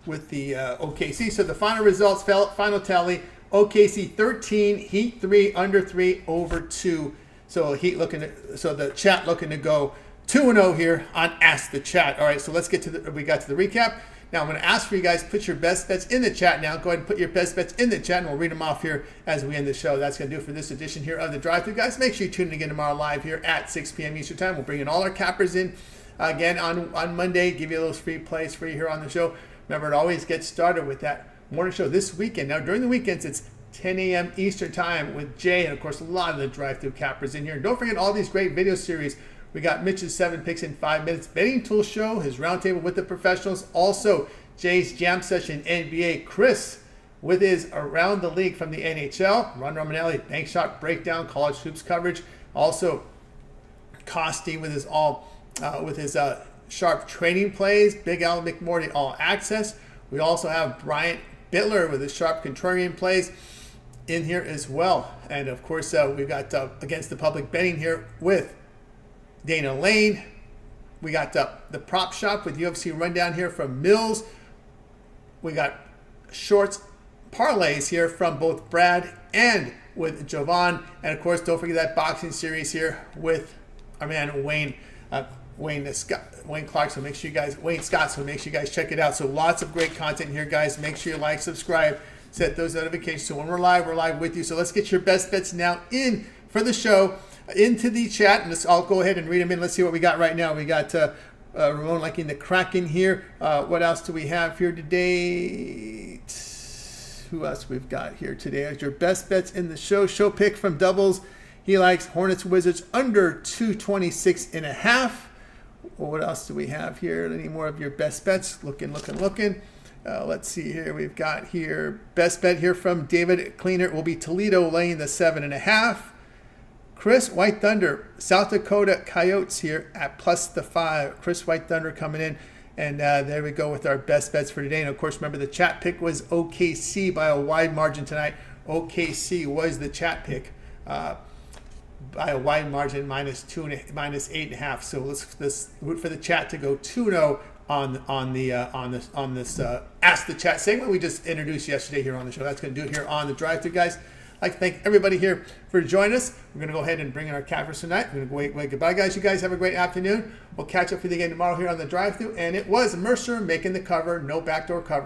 OKC. So the final results, final tally: OKC 13, Heat 3, under 3, over 2. So the chat looking to go 2-0 here on Ask the Chat. All right, so let's get to we got to the recap. Now I'm going to ask for you guys, put your best bets in the chat now. Go ahead and put your best bets in the chat, and we'll read them off here as we end the show. That's going to do it for this edition here of the Drive-Thru. Guys, make sure you tune in again tomorrow live here at 6 p.m. Eastern Time. We'll bring in all our cappers in again on Monday, give you those free plays for you here on the show. Remember, it always gets started with that morning show this weekend. Now, during the weekends, it's 10 a.m. Eastern Time with Jay, and, of course, a lot of the Drive-Thru cappers in here. And don't forget all these great video series. We got Mitch's 7 Picks in 5 Minutes Betting Tool Show, his roundtable with the professionals. Also, Jay's Jam Session NBA. Chris with his Around the League from the NHL. Ron Romanelli, Bank Shot Breakdown, College Hoops coverage. Also, Costi with his sharp trading plays. Big Al McMorty All Access. We also have Bryant Bittler with his sharp contrarian plays in here as well. And, of course, we've got Against the Public Betting here with Dana Lane. We got the Prop Shop with UFC Rundown here from Mills. We got shorts parlays here from both Brad and with Jovan. And, of course, don't forget that boxing series here with our man Wayne Clark. So make sure you guys, Wayne Scott, so make sure you guys check it out. So lots of great content here, guys. Make sure you like, subscribe, set those notifications. So when we're live with you. So let's get your best bets now in for the show, into the chat. And I'll go ahead and read them in. Let's see what we got right now. We got Ramon liking the Kraken here. What else do we have here today? Who else we've got here today? As your best bets in the show. Show pick from Doubles. He likes Hornets Wizards under 226.5. Well, what else do we have here? Any more of your best bets? Looking. Let's see here. We've got here best bet here from David Cleaner. It will be Toledo laying the 7.5. Chris White Thunder, South Dakota Coyotes here at plus the 5. Chris White Thunder coming in. And there we go with our best bets for today. And, of course, remember the chat pick was OKC by a wide margin tonight. OKC was the chat pick by a wide margin, minus 8.5. So let's root for the chat to go 2-0 on this Ask the Chat segment we just introduced yesterday here on the show. That's going to do it here on the Drive-Thru, guys. I'd like to thank everybody here for joining us. We're going to go ahead and bring in our cappers tonight. We're going to wait goodbye, guys. You guys have a great afternoon. We'll catch up with you again tomorrow here on the Drive-Thru. And it was Mercer making the cover, no backdoor cover.